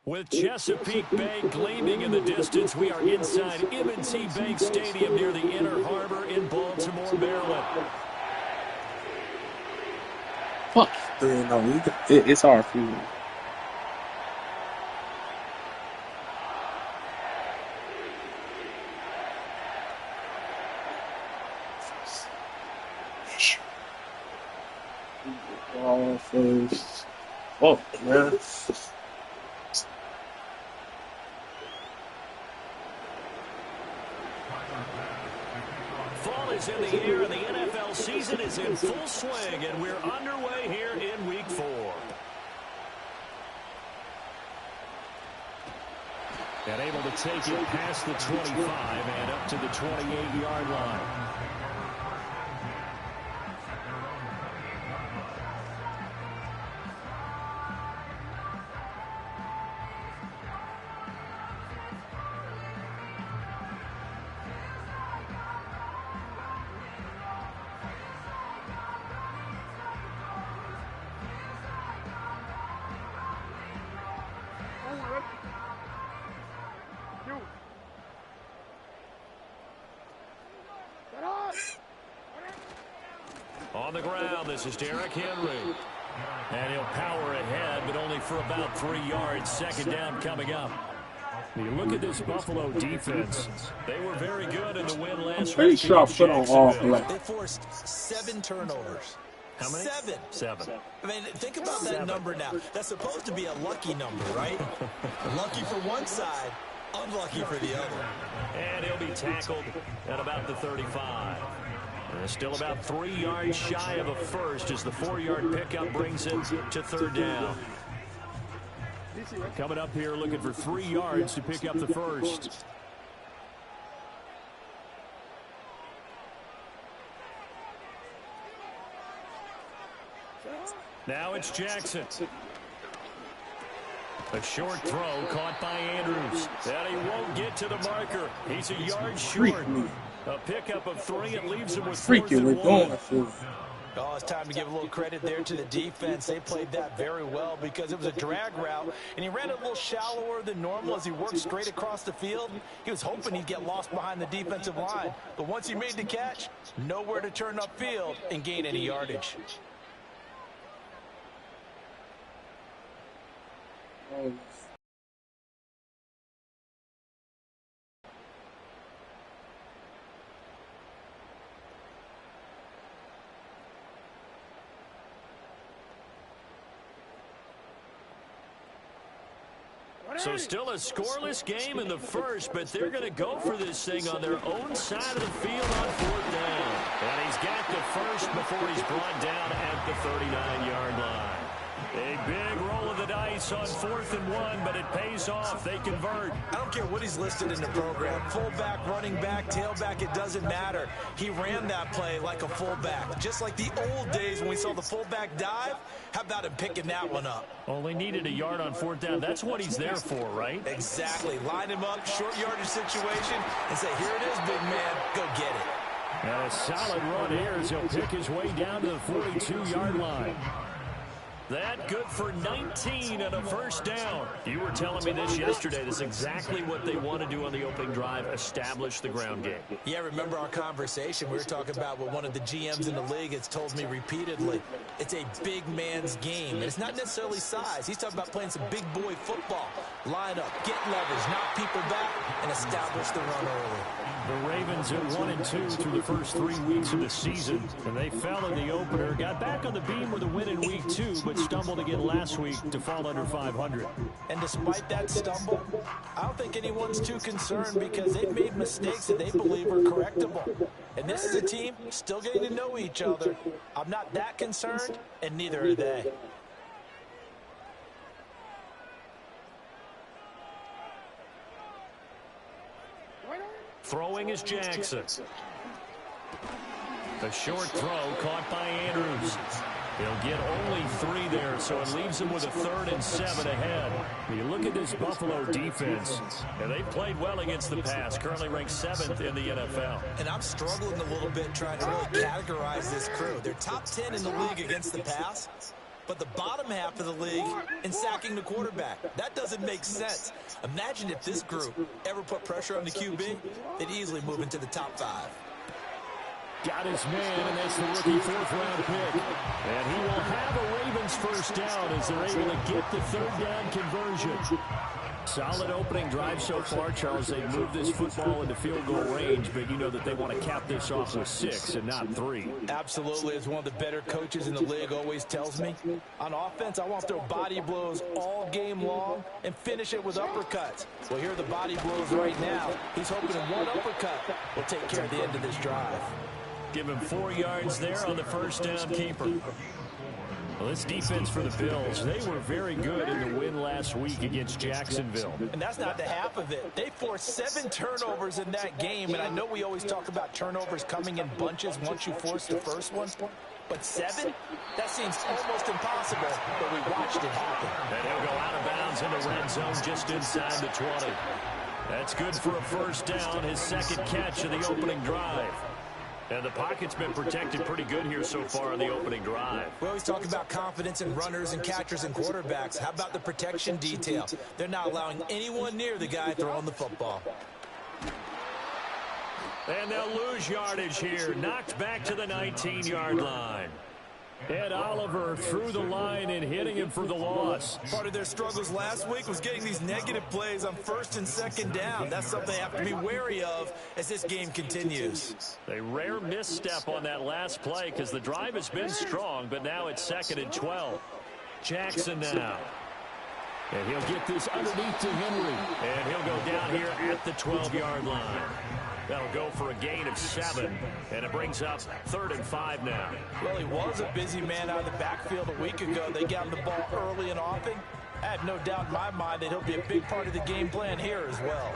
With Chesapeake Bay gleaming in the distance, we are inside M&T Bank Stadium near the Inner Harbor in Baltimore, Maryland. Fuck. No, it's our field. Ball first. Oh, man. Fall is in the air, and the NFL season is in full swing, and we're underway here in Week 4. And able to take it past the 25 and up to the 28-yard line. On the ground, this is Derrick Henry. And he'll power ahead, but only for about 3 yards. Second down coming up. You look at this Buffalo defense. They were very good in the win last week. Pretty sure I put on all black. They forced 7 turnovers. How many? 7. I mean, think about that number now. That's supposed to be a lucky number, right? Lucky for one side, unlucky for the other. And he'll be tackled at about the 35. Still about 3 yards shy of a first as the 4-yard pickup brings it to third down. Coming up here looking for 3 yards to pick up the first. Now it's Jackson. A short throw caught by Andrews. And he won't get to the marker. He's a yard short. A pickup of 3. It leaves him with 4th and 1. Oh, it's time to give a little credit there to the defense. They played that very well because it was a drag route, and he ran it a little shallower than normal as he worked straight across the field. He was hoping he'd get lost behind the defensive line, but once he made the catch, nowhere to turn upfield and gain any yardage. So still a scoreless game in the first, but they're going to go for this thing on their own side of the field on 4th down. And he's got the first before he's brought down at the 39-yard line. A big roll of the dice on 4th and 1, but it pays off. They convert. I don't care what he's listed in the program. Fullback, running back, tailback, it doesn't matter. He ran that play like a fullback. Just like the old days when we saw the fullback dive. How about him picking that one up? Only needed a yard on 4th down. That's what he's there for, right? Exactly. Line him up, short yardage situation, and say, here it is, big man. Go get it. And a solid run here as he'll pick his way down to the 42-yard line. That good for 19 and a first down. You were telling me this yesterday. This is exactly what they want to do on the opening drive, establish the ground game. Yeah, remember our conversation. We were talking about what one of the GMs in the league has told me repeatedly. It's a big man's game. And it's not necessarily size. He's talking about playing some big boy football. Line up, get leverage, knock people back, and establish the run early. The Ravens at 1-2 through the first 3 weeks of the season. And they fell in the opener, got back on the beam with a win in week 2, but stumbled again last week to fall under 500. And despite that stumble, I don't think anyone's too concerned because they've made mistakes that they believe are correctable. And this is a team still getting to know each other. I'm not that concerned, and neither are they. Throwing is Jackson. A short throw caught by Andrews. He'll get only 3 there, so it leaves him with a 3rd and 7 ahead. You look at this Buffalo defense, and they've played well against the pass, currently ranked 7th in the NFL. And I'm struggling a little bit trying to really categorize this crew. They're top 10 in the league against the pass, but the bottom half of the league in sacking the quarterback. That doesn't make sense. Imagine if this group ever put pressure on the QB, they'd easily move into the top 5. Got his man, and that's the rookie 4th-round pick. And he will have a Ravens first down as they're able to get the 3rd down conversion. Solid opening drive so far, Charles. They've moved this football into field goal range, but you know that they want to cap this off with 6 and not 3. Absolutely. As one of the better coaches in the league always tells me, on offense, I want to throw body blows all game long and finish it with uppercuts. Well, here are the body blows right now. He's hoping in one uppercut will take care of the end of this drive. Give him 4 yards there on the first down keeper. Well, this defense for the Bills, they were very good in the win last week against Jacksonville. And that's not the half of it. They forced 7 turnovers in that game, and I know we always talk about turnovers coming in bunches once you force the first one. But 7? That seems almost impossible, but we watched it happen. And he'll go out of bounds in the red zone just inside the 20. That's good for a first down, his 2nd catch of the opening drive. And the pocket's been protected pretty good here so far on the opening drive. We always talk about confidence in runners and catchers and quarterbacks. How about the protection detail? They're not allowing anyone near the guy throwing the football. And they'll lose yardage here. Knocked back to the 19-yard line. Ed Oliver through the line and hitting him for the loss. Part of their struggles last week was getting these negative plays on 1st and 2nd down. That's something they have to be wary of as this game continues. A rare misstep on that last play because the drive has been strong, but now it's 2nd and 12. Jackson now. And he'll get this underneath to Henry. And he'll go down here at the 12-yard line. That'll go for a gain of 7, and it brings up 3rd and 5 now. Well, he was a busy man out of the backfield a week ago. They got him the ball early and often. I have no doubt in my mind that he'll be a big part of the game plan here as well.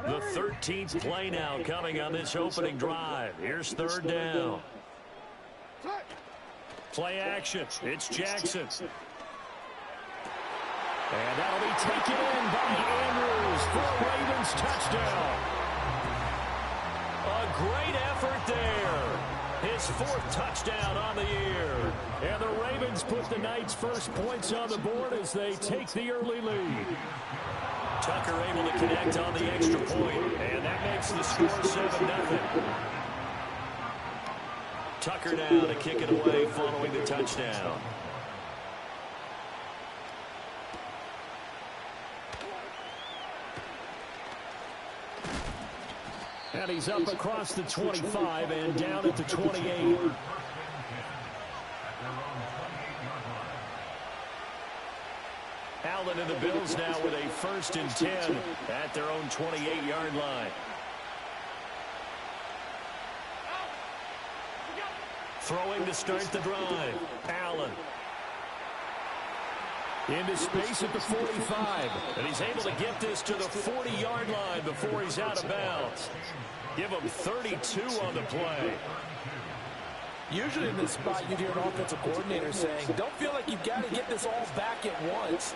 The 13th play now coming on this opening drive. Here's 3rd down. Play action. It's Jackson. And that'll be taken in by Andrews for a Ravens touchdown. A great effort there. His 4th touchdown on the year. And the Ravens put the Knights' first points on the board as they take the early lead. Tucker able to connect on the extra point, and that makes the score 7-0. Tucker now to kick it away following the touchdown. And he's up across the 25 and down at the 28. Allen and the Bills now with a 1st and 10 at their own 28-yard line. Throwing to start the drive. Allen. Into space at the 45. And he's able to get this to the 40-yard line before he's out of bounds. Give him 32 on the play. Usually in this spot, you'd hear an offensive coordinator saying, don't feel like you've got to get this all back at once.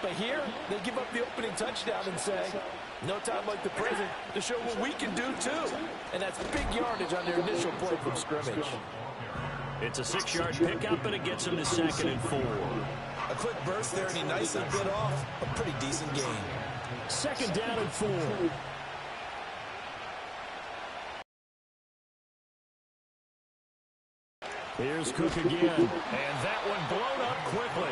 But here, they give up the opening touchdown and say, no time like the present to show what we can do too. And that's big yardage on their initial play from scrimmage. It's a 6-yard pickup, and it gets him to 2nd and 4. A quick burst there, and he nicely bit off a pretty decent gain. 2nd down and 4. Here's Cook again, and that one blown up quickly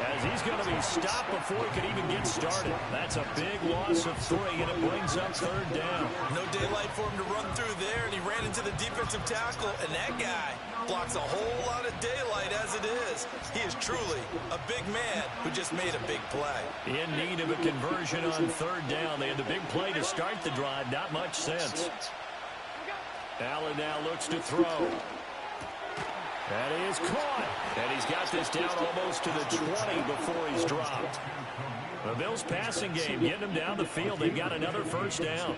as he's going to be stopped before he can even get started. That's a big loss of 3, and it brings up 3rd down. No daylight for him to run through there, and he ran into the defensive tackle, and that guy blocks a whole lot of daylight as it is. He is truly a big man who just made a big play. In need of a conversion on 3rd down. They had the big play to start the drive. Not much sense. Allen now looks to throw. And he is caught. And he's got this down almost to the 20 before he's dropped. The Bills' passing game getting them down the field. They've got another first down.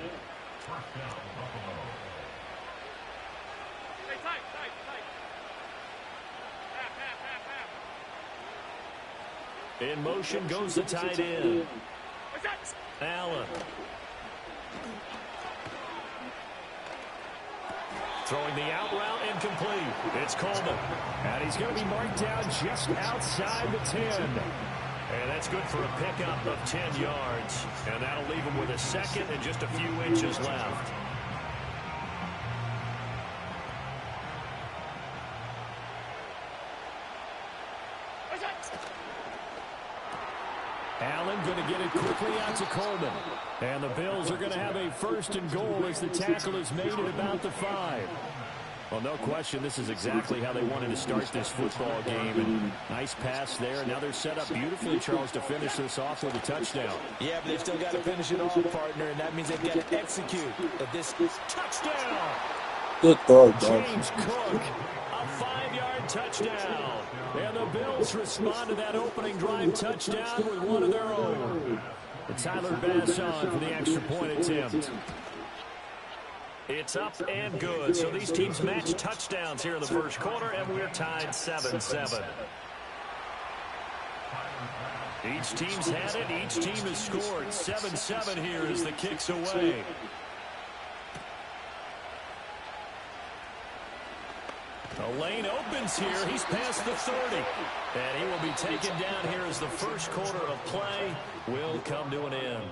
In motion goes the tight end. Allen. Throwing the out route incomplete. It's Coleman. And he's going to be marked down just outside the 10. And that's good for a pickup of 10 yards. And that'll leave him with a second and just a few inches left. Allen going to get it quickly out to Coleman. And the Bills are going to have a first and goal as the tackle is made at about the 5. Well, no question, this is exactly how they wanted to start this football game. And nice pass there. Now they're set up beautifully, Charles, to finish this off with a touchdown. Yeah, but they've still got to finish it off, partner, and that means they've got to execute. At this touchdown. Good throw, James Cook, a 5-yard touchdown. And the Bills respond to that opening drive touchdown with one of their own. And Tyler Bass on for the extra point attempt. It's up and good. So these teams match touchdowns here in the first quarter, and we're tied 7-7. Each team's had it. Each team has scored. 7-7 here as the kick's away. The lane opens here. He's past the 30. And he will be taken down here as the first quarter of play will come to an end.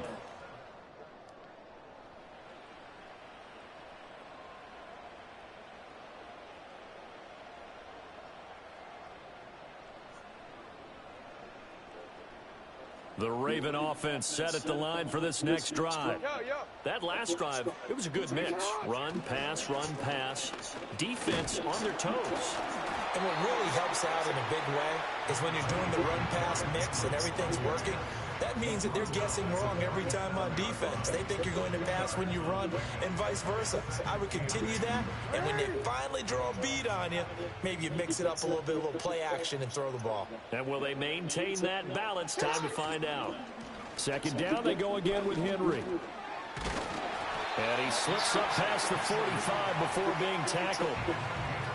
The Raven offense set at the line for this next drive. That last drive, it was a good mix. Run, pass, defense on their toes. And what really helps out in a big way is when you're doing the run-pass mix and everything's working, that means that they're guessing wrong every time on defense. They think you're going to pass when you run and vice versa. I would continue that, and when they finally draw a beat on you, maybe you mix it up a little play action and throw the ball. And will they maintain that balance? Time to find out. Second down, they go again with Henry. And he slips up past the 45 before being tackled.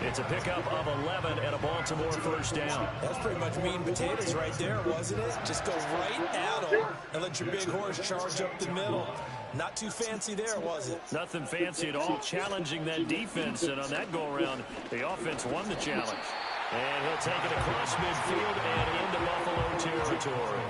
It's a pickup of 11 and a Baltimore first down. That's pretty much meat and potatoes right there, wasn't it? Just go right at them and let your big horse charge up the middle. Not too fancy there, was it? Nothing fancy at all, challenging that defense. And on that go-around, the offense won the challenge. And he'll take it across midfield and into Buffalo territory.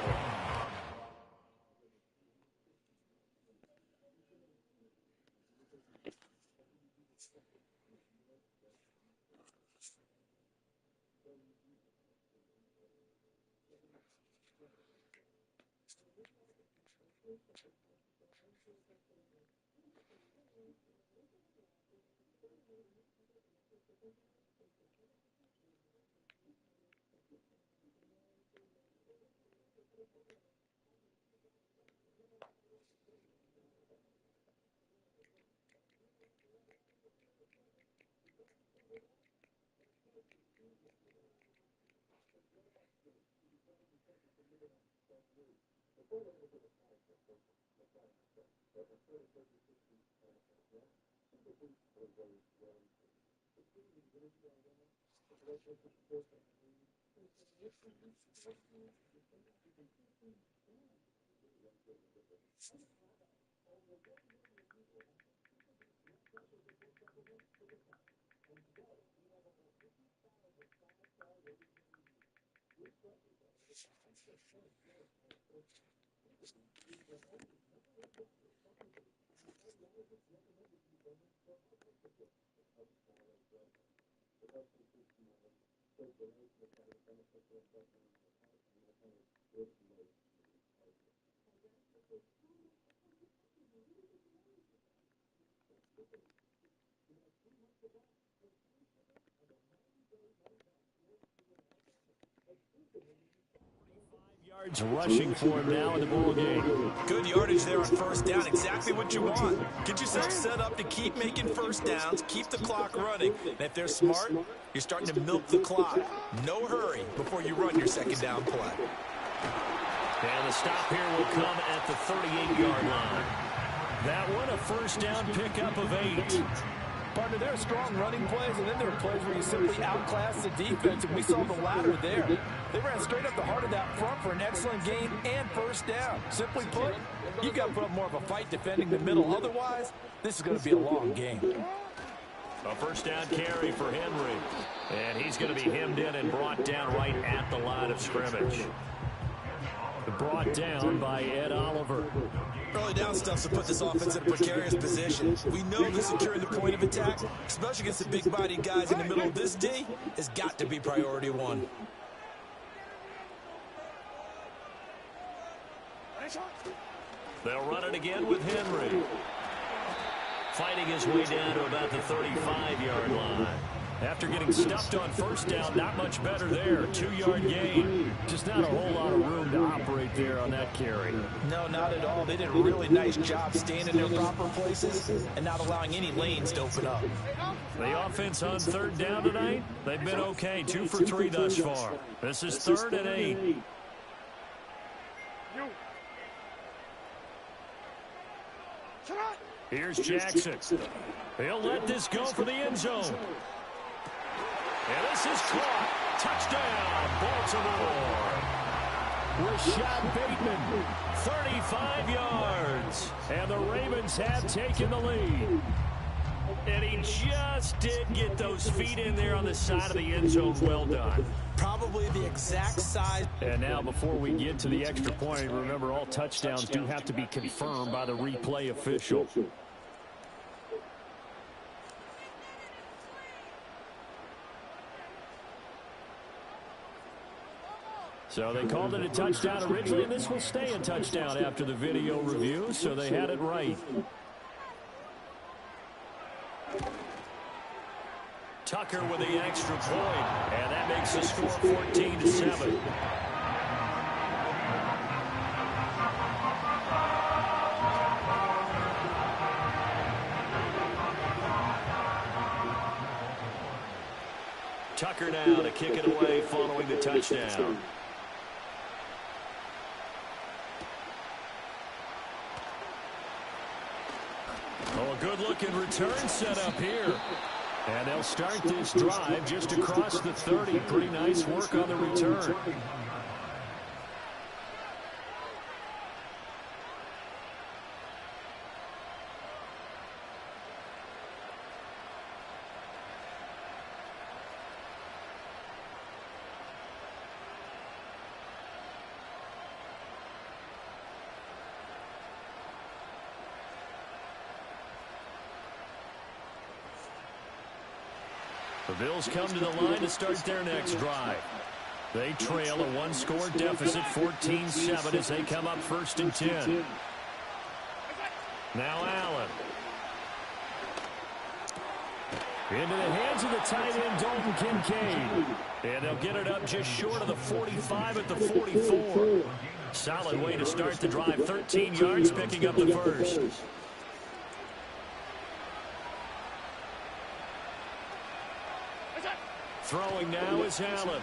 Yards rushing for him now in the ball game. Good yardage there on first down. Exactly what you want. Get yourself set up to keep making first downs, keep the clock running. And if they're smart, you're starting to milk the clock. No hurry before you run your second down play. And the stop here will come at the 38-yard line. That one, a first down pickup of 8. Partner, there are strong running plays, and then there are plays where you simply outclass the defense, and we saw the latter there. They ran straight up the heart of that front for an excellent gain and first down. Simply put, you've got to put up more of a fight defending the middle. Otherwise, this is going to be a long game. A first down carry for Henry. And he's going to be hemmed in and brought down right at the line of scrimmage. Brought down by Ed Oliver. Early down stuff to put this offense in a precarious position. We know that securing the point of attack, especially against the big-bodied guys in the middle of this D, has got to be priority one. They'll run it again with Henry. Fighting his way down to about the 35-yard line. After getting stuffed on first down, not much better there. 2-yard gain. Just not a whole lot of room to operate there on that carry. No, not at all. They did a really nice job staying in their proper places and not allowing any lanes to open up. The offense on third down tonight, they've been okay. 2 for 3 thus far. This is 3rd and 8. Here's Jackson. He'll let this go for the end zone. And this is caught. Touchdown, Baltimore. Rashad Bateman, 35 yards. And the Ravens have taken the lead. And he just did get those feet in there on the side of the end zone. Well done. Probably the exact size. And now before we get to the extra point, remember all touchdowns do have to be confirmed by the replay official. So they called it a touchdown originally, and this will stay a touchdown after the video review, so they had it right. Tucker with the extra point, and that makes the score 14-7. Tucker now to kick it away following the touchdown. Oh, a good-looking return set up here. And they'll start this drive just across the 30. Pretty nice work on the return. The Bills come to the line to start their next drive. They trail a one-score deficit, 14-7, as they come up 1st and 10. Now Allen. Into the hands of the tight end, Dalton Kincaid. And they'll get it up just short of the 45 at the 44. Solid way to start the drive, 13 yards, picking up the first. Throwing now is Allen.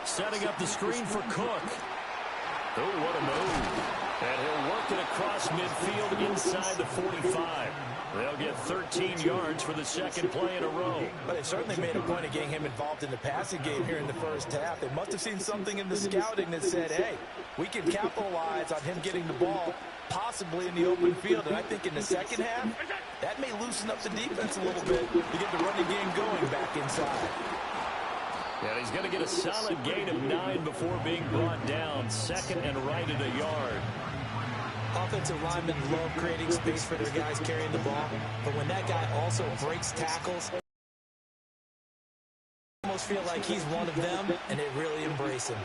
Setting up the screen for Cook. Oh, what a move. And he'll work it across midfield inside the 45. They'll get 13 yards for the second play in a row. But they certainly made a point of getting him involved in the passing game here in the first half. They must have seen something in the scouting that said, hey, we can capitalize on him getting the ball possibly in the open field. And I think in the second half, that may loosen up the defense a little bit to get the running game going back inside. Yeah, he's going to get a solid gain of 9 before being brought down. 2nd and right at a yard. Offensive linemen love creating space for their guys carrying the ball. But when that guy also breaks tackles, I almost feel like he's one of them, and they really embrace him.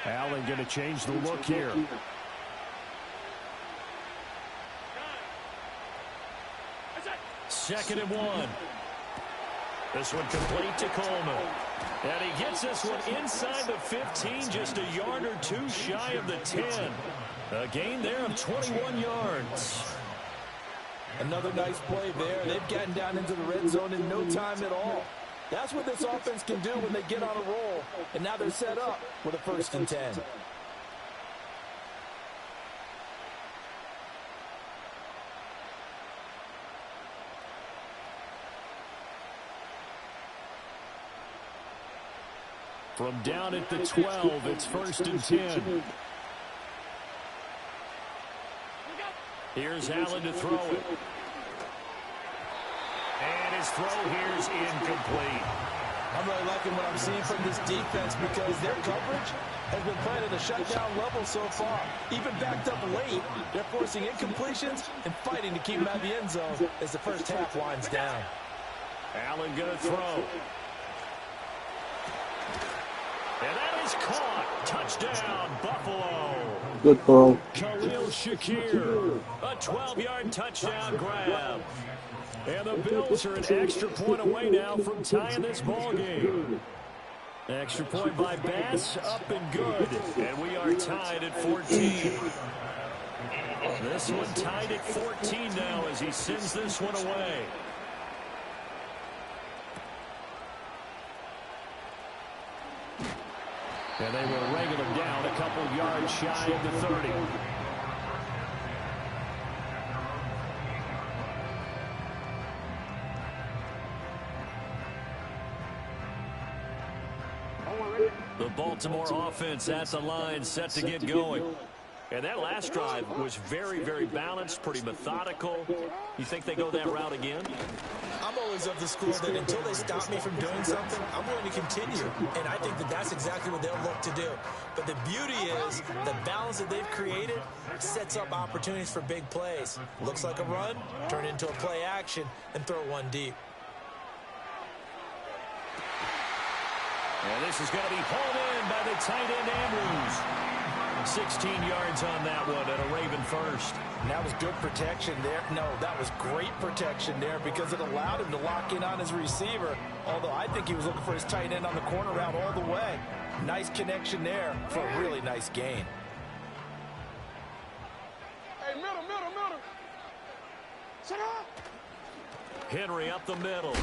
Allen going to change the look here. Second and 1. This one complete to Coleman. And he gets this one inside the 15, just a yard or two shy of the 10. A gain there of 21 yards. Another nice play there. They've gotten down into the red zone in no time at all. That's what this offense can do when they get on a roll. And now they're set up with a 1st and 10. From down at the 12, it's 1st and 10. Here's Allen to throw it. And his throw here is incomplete. I'm really liking what I'm seeing from this defense because their coverage has been playing at a shutdown level so far. Even backed up late, they're forcing incompletions and fighting to keep them out of the end zone as the first half winds down. Allen going to throw. And that is caught. Touchdown, Buffalo. Good throw. Khalil Shakir. A 12-yard touchdown grab. And the Bills are an extra point away now from tying this ball game. Extra point by Bass, up and good. And we are tied at 14. This one tied at 14 now as he sends this one away. And they will wrangle him down a couple yards shy of the 30. The Baltimore offense at the line, set to get going. And that last drive was very, very balanced, pretty methodical. You think they go that route again? I'm always of the school that until they stop me from doing something, I'm going to continue. And I think that that's exactly what they'll look to do. But the beauty is the balance that they've created sets up opportunities for big plays. Looks like a run, turn into a play action, and throw one deep. And this is going to be hauled in by the tight end Andrews. 16 yards on that one and a Raven first. And that was good protection there. No, that was great protection there because it allowed him to lock in on his receiver. Although I think he was looking for his tight end on the corner route all the way. Nice connection there for a really nice gain. Hey, middle. Shut up. Henry up the middle.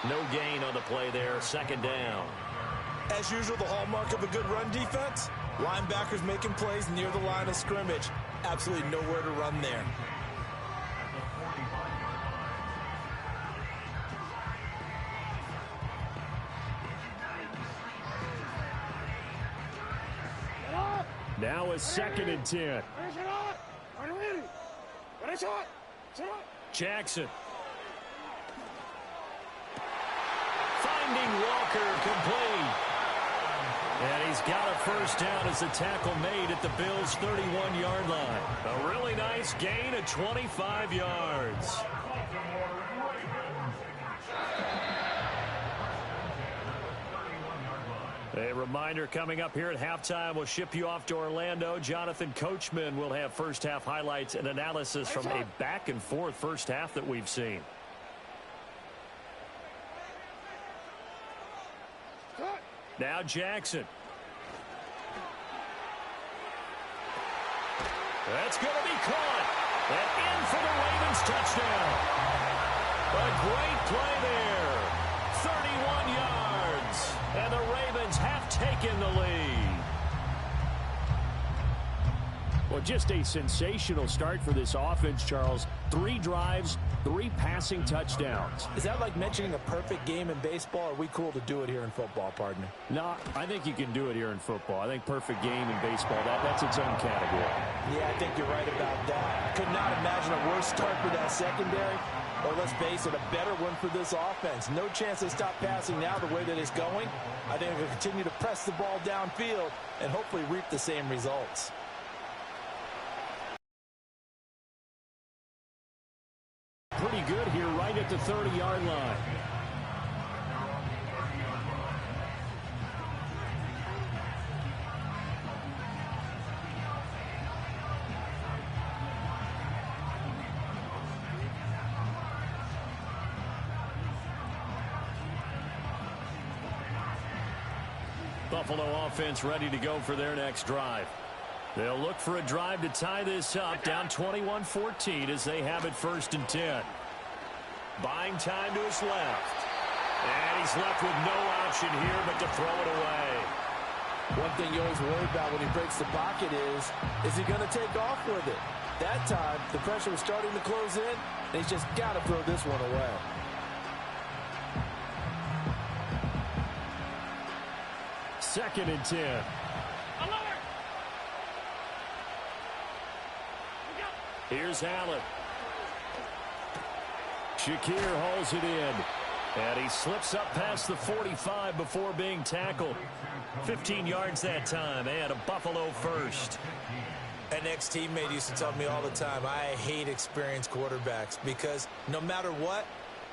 No gain on the play there. 2nd down. As usual, the hallmark of a good run defense, linebackers making plays near the line of scrimmage. Absolutely nowhere to run there. Now a 2nd and 10. Jackson. Finding Walker complete. And he's got a 1st down as the tackle made at the Bills' 31-yard line. A really nice gain of 25 yards. A reminder coming up here at halftime, we'll ship you off to Orlando. Jonathan Coachman will have first half highlights and analysis from a back-and-forth first half that we've seen. Now Jackson. That's going to be caught. And in for the Ravens touchdown. A great play there. 31 yards. And the Ravens have taken the lead. Well, just a sensational start for this offense, Charles. 3 drives, 3 passing touchdowns. Is that like mentioning a perfect game in baseball? Or are we cool to do it here in football, partner? No, I think you can do it here in football. I think perfect game in baseball, that's its own category. Yeah, I think you're right about that. I could not imagine a worse start for that secondary. Or let's face it, a better one for this offense. No chance they stop passing now the way that it's going. I think they'll continue to press the ball downfield and hopefully reap the same results. Pretty good here right at the 30-yard line. Buffalo offense ready to go for their next drive. They'll look for a drive to tie this up, down 21-14 as they have it 1st and 10. Buying time to his left. And he's left with no option here but to throw it away. One thing you always worry about when he breaks the pocket is he going to take off with it? That time, the pressure was starting to close in, and he's just got to throw this one away. Second and 10. Here's Allen. Shakir hauls it in. And he slips up past the 45 before being tackled. 15 yards that time, and a Buffalo first. An ex-teammate used to tell me all the time, I hate experienced quarterbacks because no matter what,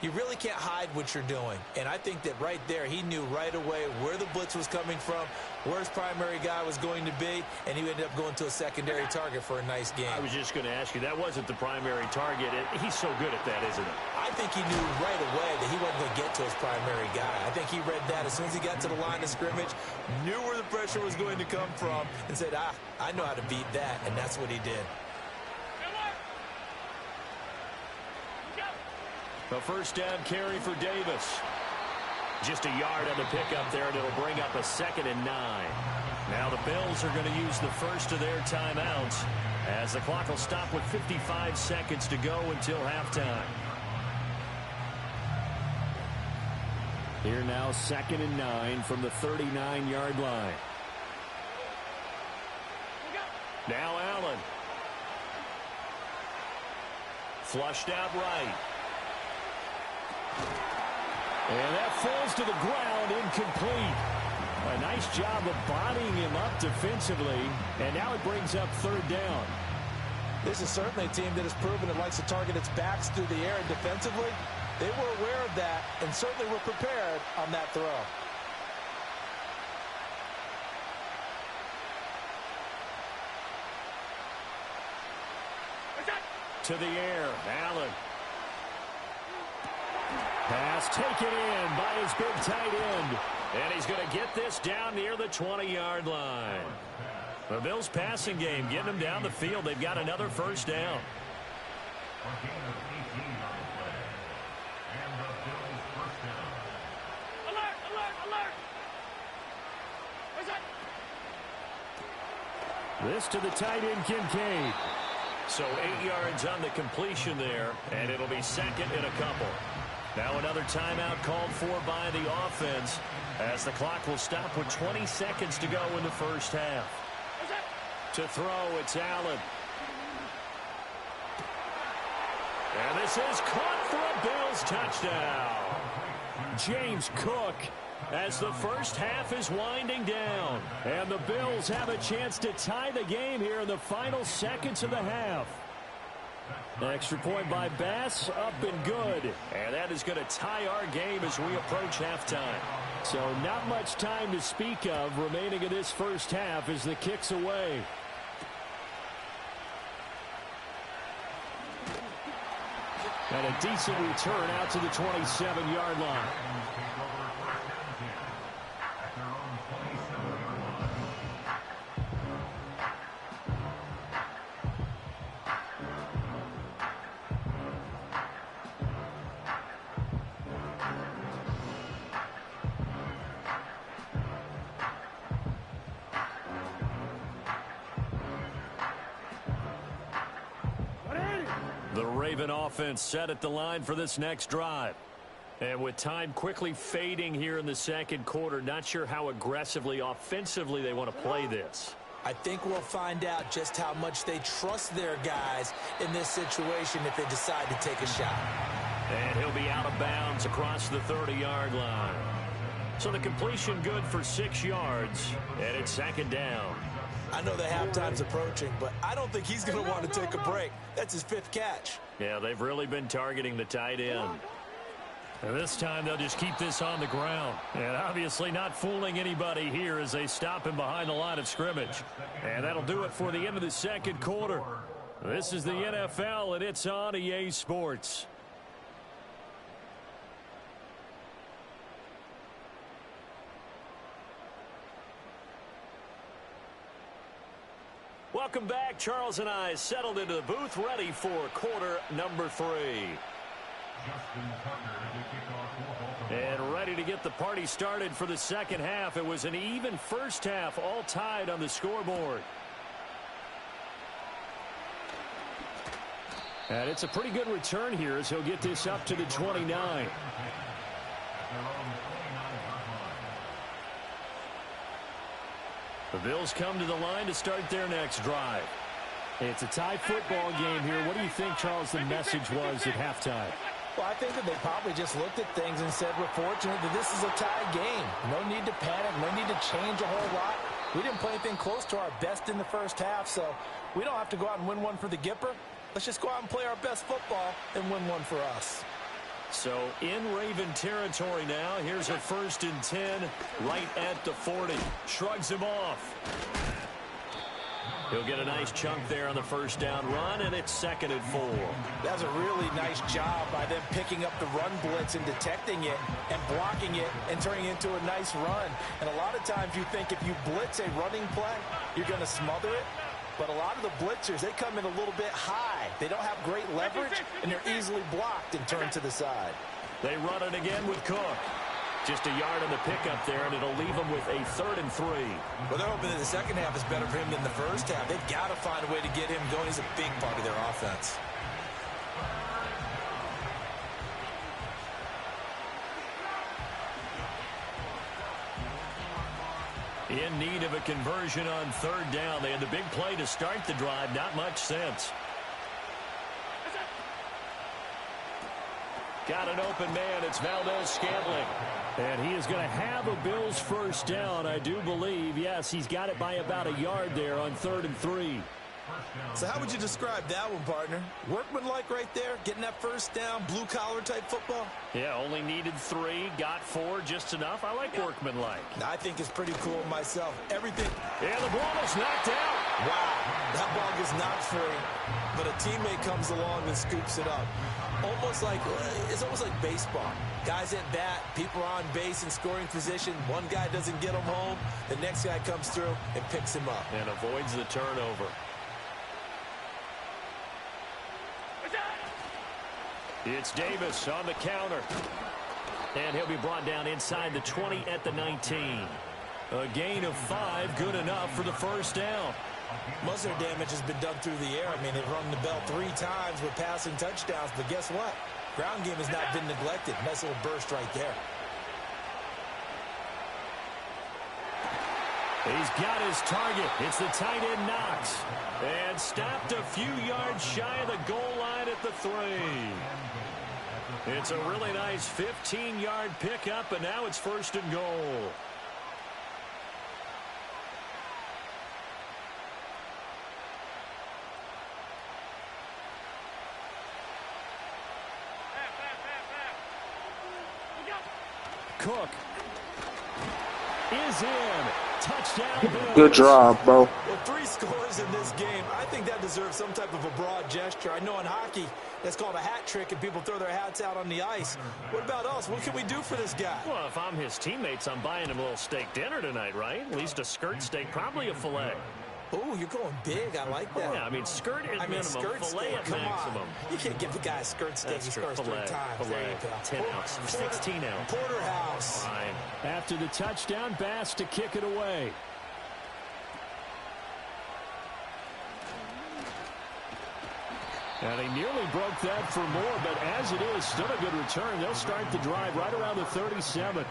you really can't hide what you're doing. And I think that right there, he knew right away where the blitz was coming from, where his primary guy was going to be, and he ended up going to a secondary target for a nice game. I was just going to ask you, that wasn't the primary target. He's so good at that, isn't he? I think he knew right away that he wasn't going to get to his primary guy. I think he read that as soon as he got to the line of scrimmage, knew where the pressure was going to come from, and said, I know how to beat that, and that's what he did. A first down carry for Davis. Just a yard on the pickup there, and it'll bring up a 2nd and 9. Now the Bills are going to use the first of their timeouts as the clock will stop with 55 seconds to go until halftime. Here now, 2nd and 9 from the 39-yard line. Now Allen. Flushed out right. And that falls to the ground, incomplete. A nice job of bodying him up defensively, and now it brings up 3rd down. This is certainly a team that has proven it likes to target its backs through the air, and defensively, they were aware of that and certainly were prepared on that throw. To the air, Allen. Pass taken in by his big tight end. And he's going to get this down near the 20-yard line. The Bills passing game getting them down the field. They've got another first down. Alert, alert, alert. This to the tight end, Kincaid. So 8 yards on the completion there, and it'll be 2nd and a couple. Now another timeout called for by the offense as the clock will stop with 20 seconds to go in the first half. To throw, it's Allen. And this is caught for a Bills touchdown. James Cook as the first half is winding down. And the Bills have a chance to tie the game here in the final seconds of the half. Extra point by Bass, up and good. And that is going to tie our game as we approach halftime. So not much time to speak of remaining in this first half as the kick's away. And a decent return out to the 27-yard line. The Raven offense set at the line for this next drive. And with time quickly fading here in the second quarter, not sure how aggressively, offensively they want to play this. I think we'll find out just how much they trust their guys in this situation if they decide to take a shot. And he'll be out of bounds across the 30-yard line. So the completion good for 6 yards, and it's 2nd down. I know the halftime's approaching, but I don't think he's going to want to take a break. That's his 5th catch. Yeah, they've really been targeting the tight end. And this time they'll just keep this on the ground. And obviously not fooling anybody here as they stop him behind the line of scrimmage. And that'll do it for the end of the second quarter. This is the NFL, and it's on EA Sports. Welcome back. Charles and I settled into the booth, ready for quarter number 3. And ready to get the party started for the second half. It was an even first half, all tied on the scoreboard. And it's a pretty good return here as he'll get this up to the 29. The Bills come to the line to start their next drive. It's a tie football game here. What do you think, Charles, the message was at halftime? Well, I think that they probably just looked at things and said, we're fortunate that this is a tie game. No need to panic, no need to change a whole lot. We didn't play anything close to our best in the first half, so we don't have to go out and win one for the Gipper. Let's just go out and play our best football and win one for us. So in Raven territory now. Here's a 1st and 10 right at the 40. Shrugs him off. He'll get a nice chunk there on the first down run, and it's 2nd and 4. That's a really nice job by them picking up the run blitz and detecting it and blocking it and turning it into a nice run. And a lot of times you think if you blitz a running play, you're going to smother it. But a lot of the blitzers, they come in a little bit high. They don't have great leverage, and they're easily blocked and turned to the side. They run it again with Cook. Just a yard on the pickup there, and it'll leave them with a 3rd and 3. Well, they're hoping that the second half is better for him than the first half. They've got to find a way to get him going. He's a big part of their offense. In need of a conversion on 3rd down. They had the big play to start the drive. Not much sense. Got an open man. It's Valdez-Scantling. And he is going to have a Bills first down, I do believe. Yes, he's got it by about a yard there on 3rd and 3. So how would you describe that one, partner? Workmanlike right there, getting that first down, blue-collar type football? Yeah, only needed 3, got 4, just enough. I like workmanlike. I think it's pretty cool myself. Everything. Yeah, the ball is knocked out. Wow, that ball gets knocked free, but a teammate comes along and scoops it up. It's almost like baseball. Guys at bat, people are on base in scoring position. One guy doesn't get him home. The next guy comes through and picks him up. And avoids the turnover. It's Davis on the counter. And he'll be brought down inside the 20 at the 19. A gain of 5, good enough for the first down. Most of their damage has been done through the air. I mean, they've rung the bell 3 times with passing touchdowns, but guess what? Ground game has not been neglected. Nice little burst right there. He's got his target. It's the tight end Knox. And stopped a few yards shy of the goal line at the 3. It's a really nice 15-yard pickup, and now it's 1st and goal. Cook is in. Touchdown Bills. Good job, bro. Well, 3 scores in this game. I think that deserves some type of a broad gesture. I know in hockey, that's called a hat trick, and people throw their hats out on the ice. What about us? What can we do for this guy? Well, if I'm his teammates, I'm buying him a little steak dinner tonight, right? At least a skirt steak, probably a filet. Oh, you're going big. I like that. Yeah, I mean, skirt at minimum, skirt filet steak. at Come maximum. on. You can't give the guy a skirt steak. That's He true. scores 3 times. Filet, There you go. 10 ounce, 16 ounce. Porterhouse. Fine. After the touchdown, Bass to kick it away. And he nearly broke that for more, but as it is, still a good return. They'll start the drive right around the 37.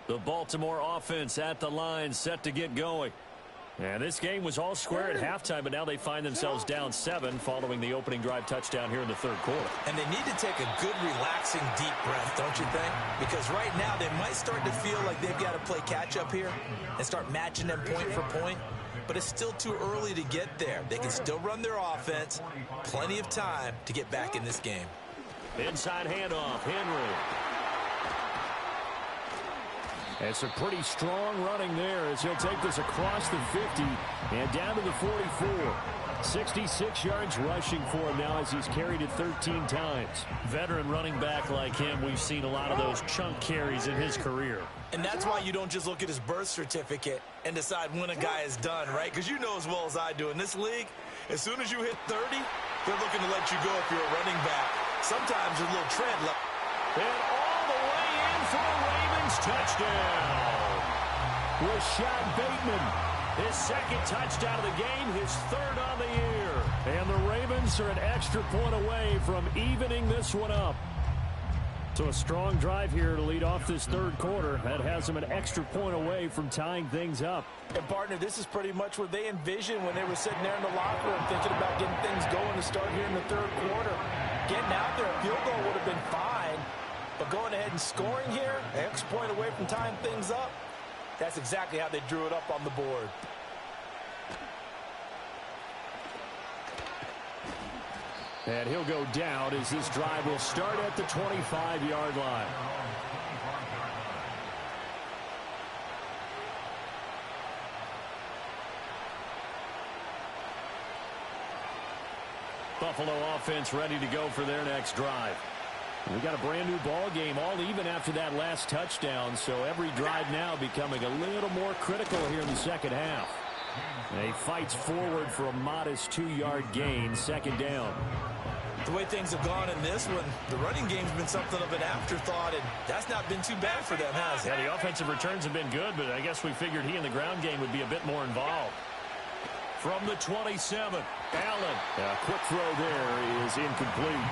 The Baltimore offense at the line, set to get going. And this game was all square at halftime, but now they find themselves down 7 following the opening drive touchdown here in the 3rd quarter. And they need to take a good, relaxing, deep breath, don't you think? Because right now they might start to feel like they've got to play catch-up here and start matching them point for point. But it's still too early to get there. They can still run their offense. Plenty of time to get back in this game. Inside handoff, Henry. And some pretty strong running there as he'll take this across the 50 and down to the 44. 66 yards rushing for him now as he's carried it 13 times. Veteran running back like him, we've seen a lot of those chunk carries in his career. And that's why you don't just look at his birth certificate and decide when a guy is done, right? Because you know as well as I do, in this league, as soon as you hit 30, they're looking to let you go if you're a running back. Sometimes there's a little tread left. And all the way in for a Ravens touchdown. Rashad Bateman, his second touchdown of the game, his third on the year. And the Ravens are an extra point away from evening this one up. So a strong drive here to lead off this third quarter. That has them an extra point away from tying things up. And, partner, this is pretty much what they envisioned when they were sitting there in the locker room thinking about getting things going to start here in the third quarter. Getting out there, a field goal would have been fine. But going ahead and scoring here, an extra point away from tying things up, that's exactly how they drew it up on the board. And he'll go down as this drive will start at the 25-yard line. Buffalo offense ready to go for their next drive. We got a brand new ball game, all even after that last touchdown, so every drive now becoming a little more critical here in the second half. And he fights forward for a modest 2-yard gain, second down. The way things have gone in this one, the running game's been something of an afterthought, and that's not been too bad for them, has it? Yeah, the offensive returns have been good, but I guess we figured he in the ground game would be a bit more involved. From the 27, Allen. A quick throw there is incomplete.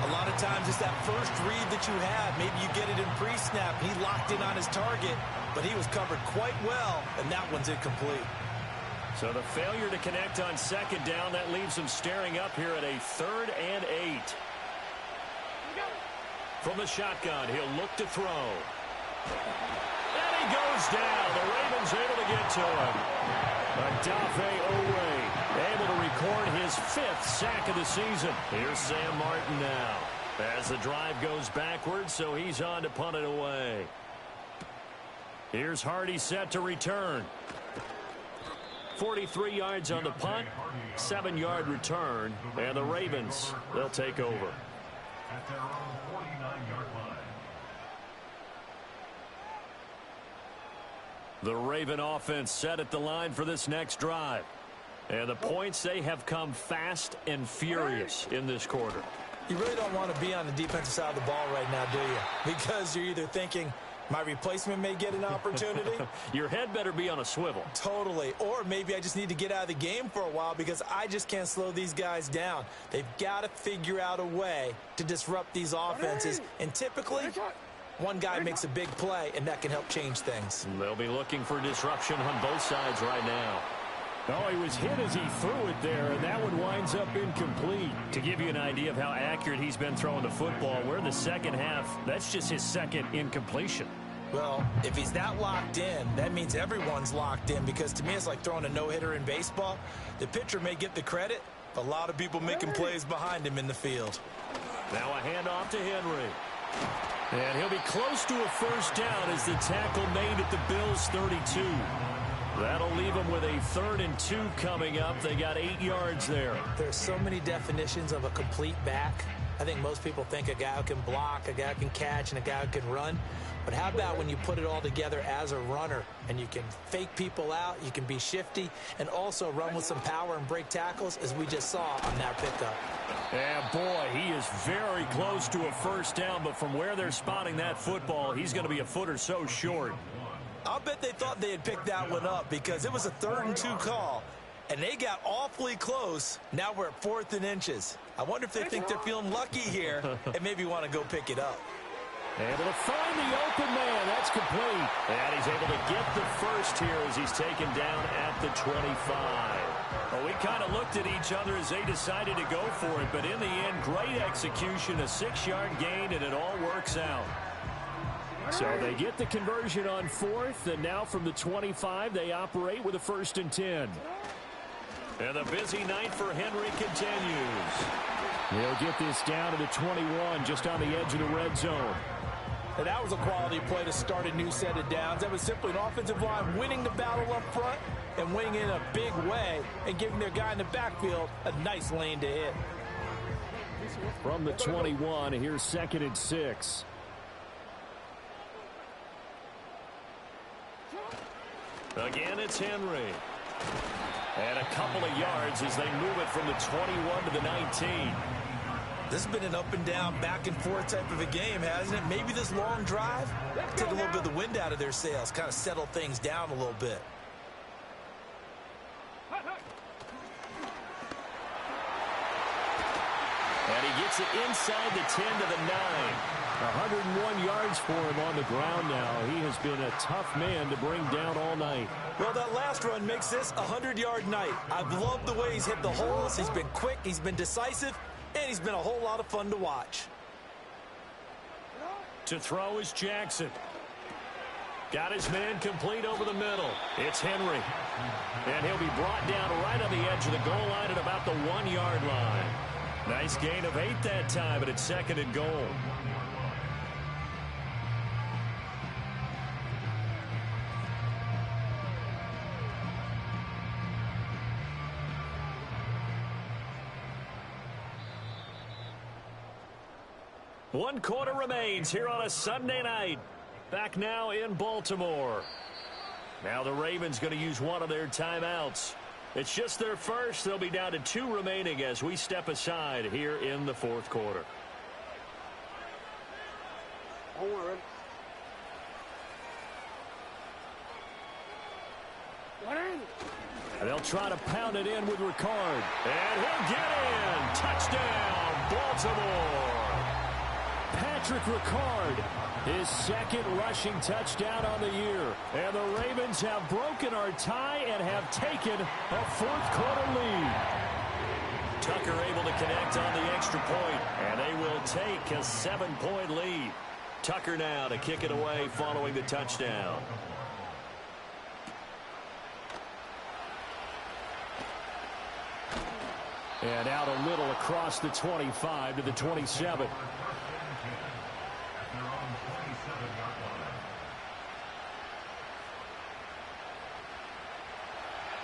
A lot of times it's that first read that you have. Maybe you get it in pre-snap. He locked in on his target, but he was covered quite well, and that one's incomplete. So the failure to connect on second down, that leaves him staring up here at a 3rd and 8. From the shotgun, he'll look to throw. And he goes down. The Ravens able to get to him. Adafe Owe able to record his 5th sack of the season. Here's Sam Martin now. As the drive goes backwards, so he's on to punt it away. Here's Hardy set to return. 43 yards on the punt, 7-yard return, and the Ravens, they'll take over. At their own 49-yard line. The Raven offense set at the line for this next drive. And the points, they have come fast and furious in this quarter. You really don't want to be on the defensive side of the ball right now, do you? Because you're either thinking, my replacement may get an opportunity. Your head better be on a swivel. Totally. Or maybe I just need to get out of the game for a while because I just can't slow these guys down. They've got to figure out a way to disrupt these offenses. And typically, one guy makes a big play, and that can help change things. They'll be looking for disruption on both sides right now. Oh, he was hit as he threw it there, and that one winds up incomplete. To give you an idea of how accurate he's been throwing the football, we're in the second half. That's just his second incompletion. Well, if he's that locked in, that means everyone's locked in because to me it's like throwing a no-hitter in baseball. The pitcher may get the credit, but a lot of people making plays behind him in the field. Now a handoff to Henry. And he'll be close to a first down as the tackle made at the Bills' 32. That'll leave them with a 3rd and 2 coming up. They got 8 yards there. There's so many definitions of a complete back. I think most people think a guy who can block, a guy who can catch, and a guy who can run. But how about when you put it all together as a runner and you can fake people out, you can be shifty, and also run with some power and break tackles as we just saw on that pickup. Yeah, boy, he is very close to a first down, but from where they're spotting that football, he's going to be a foot or so short. I'll bet they thought they had picked that one up because it was a 3rd and 2 call, and they got awfully close. Now we're at 4th and inches. I wonder if they think they're feeling lucky here and maybe want to go pick it up. Able to find the open man. That's complete. And he's able to get the first here as he's taken down at the 25. Well, we kind of looked at each other as they decided to go for it, but in the end, great execution, a 6-yard gain, and it all works out. So they get the conversion on 4th, and now from the 25, they operate with a 1st and 10. And the busy night for Henry continues. He'll get this down to the 21, just on the edge of the red zone. And that was a quality play to start a new set of downs. That was simply an offensive line winning the battle up front and winning in a big way and giving their guy in the backfield a nice lane to hit. From the 21, here's 2nd and 6. Again, it's Henry. And a couple of yards as they move it from the 21 to the 19. This has been an up and down, back and forth type of a game, hasn't it? Maybe this long drive took a little bit of the wind out of their sails, kind of settle things down a little bit. And he gets it inside the 10 to the 9. 101 yards for him on the ground now. He has been a tough man to bring down all night. Well, that last run makes this a 100-yard night. I've loved the way he's hit the holes. He's been quick, he's been decisive, and he's been a whole lot of fun to watch. To throw is Jackson. Got his man complete over the middle. It's Henry. And he'll be brought down right on the edge of the goal line at about the 1-yard line. Nice gain of 8 that time, but it's 2nd and goal. One quarter remains here on a Sunday night. Back now in Baltimore. Now the Ravens going to use one of their timeouts. It's just their first. They'll be down to 2 remaining as we step aside here in the 4th quarter. And they'll try to pound it in with Ricard. And he'll get in. Touchdown, Baltimore. Patrick Ricard, his 2nd rushing touchdown on the year. And the Ravens have broken our tie and have taken a 4th quarter lead. Tucker able to connect on the extra point, and they will take a 7-point lead. Tucker now to kick it away following the touchdown. And out a little across the 25 to the 27.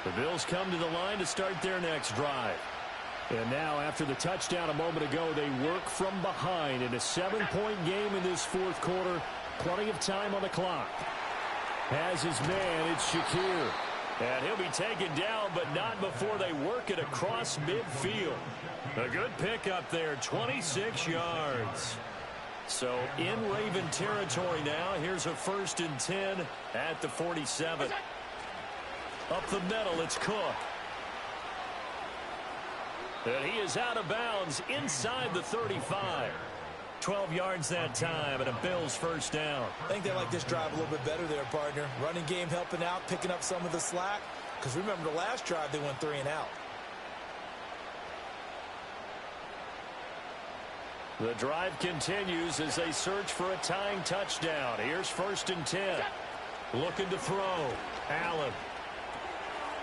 The Bills come to the line to start their next drive. And now, after the touchdown a moment ago, they work from behind in a 7-point game in this 4th quarter. Plenty of time on the clock. Has his man, it's Shakir. And he'll be taken down, but not before they work it across midfield. A good pickup there, 26 yards. So in Raven territory now. Here's a 1st and 10 at the 47. Up the middle, it's Cook. And he is out of bounds inside the 35. 12 yards that time, and a Bills 1st down. I think they like this drive a little bit better there, partner. Running game helping out, picking up some of the slack. Because remember the last drive, they went 3 and out. The drive continues as they search for a tying touchdown. Here's 1st and 10. Looking to throw. Allen.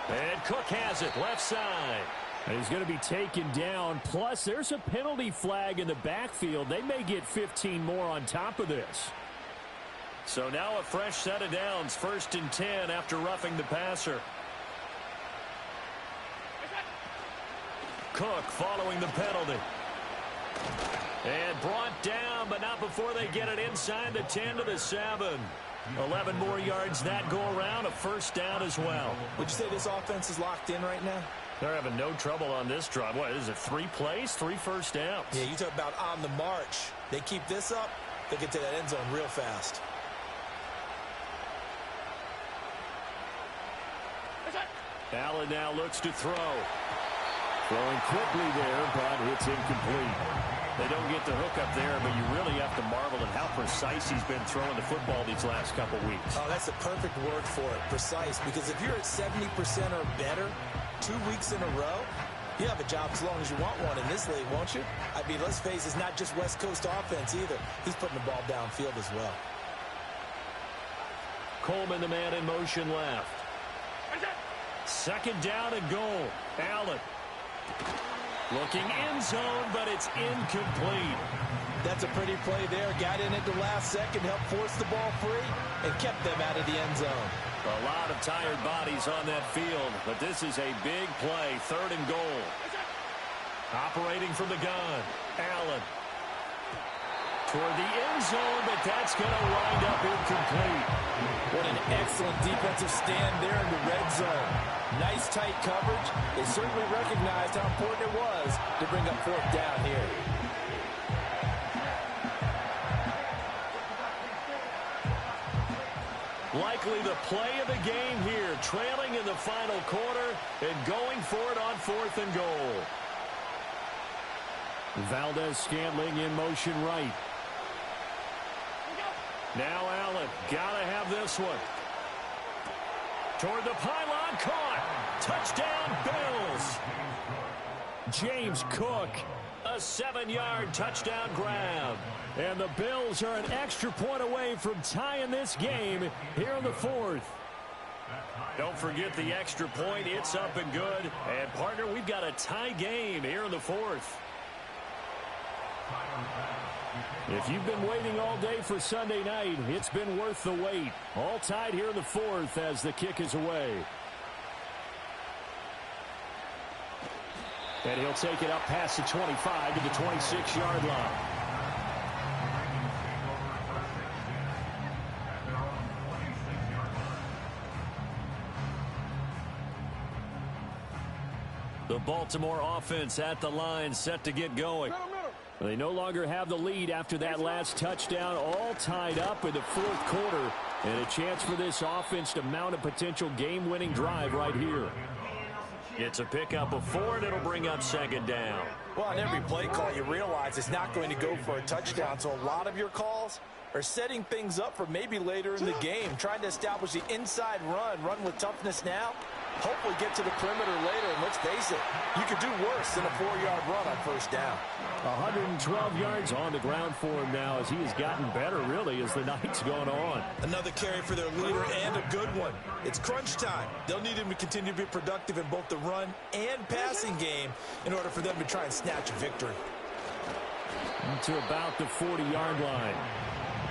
And Cook has it, left side. And he's going to be taken down. Plus, there's a penalty flag in the backfield. They may get 15 more on top of this. So now a fresh set of downs. 1st and 10 after roughing the passer. Cook following the penalty. And brought down, but not before they get it inside the 10 to the 7. 11 more yards that go around, a 1st down as well. Would you say this offense is locked in right now? They're having no trouble on this drive. What is it, 3 plays, 3 1st downs? Yeah, you talk about on the march. They keep this up, they get to that end zone real fast. Allen now looks to throw. Throwing quickly there, but it's incomplete. They don't get the hook up there, but you really have to marvel at how precise he's been throwing the football these last couple weeks. Oh, that's the perfect word for it, precise. Because if you're at 70% or better 2 weeks in a row, you have a job as long as you want one in this league, won't you? I mean, let's face it, it's not just West Coast offense either. He's putting the ball downfield as well. Coleman, the man in motion left. 2nd down and goal. Allen. Looking end zone, but it's incomplete. That's a pretty play there. Got in at the last second, helped force the ball free, and kept them out of the end zone. A lot of tired bodies on that field, but this is a big play, 3rd and goal. Operating from the gun, Allen. Toward the end zone, but that's going to wind up incomplete. What an excellent defensive stand there in the red zone. Nice tight coverage. They certainly recognized how important it was to bring up 4th down here. Likely the play of the game here, trailing in the final quarter and going for it on 4th and goal. Valdez-Scantling in motion right. Now Allen, gotta have this one. Toward the pylon, caught. Touchdown, Bills. James Cook, a 7-yard touchdown grab. And the Bills are an extra point away from tying this game here in the 4th. Don't forget the extra point. It's up and good. And, partner, we've got a tie game here in the 4th. If you've been waiting all day for Sunday night, it's been worth the wait. All tied here in the 4th as the kick is away. And he'll take it up past the 25 to the 26-yard line. The Baltimore offense at the line, set to get going. They no longer have the lead after that last touchdown, all tied up in the 4th quarter, and a chance for this offense to mount a potential game-winning drive right here. It's a pickup of 4, and it'll bring up 2nd down. Well, on every play call, you realize it's not going to go for a touchdown, so a lot of your calls are setting things up for maybe later in the game, trying to establish the inside run with toughness now, hopefully get to the perimeter later, and let's face it, you could do worse than a 4-yard run on 1st down. 112 yards on the ground for him now as he has gotten better, really, as the night's gone on. Another carry for their leader and a good one. It's crunch time. They'll need him to continue to be productive in both the run and passing game in order for them to try and snatch a victory. To about the 40-yard line.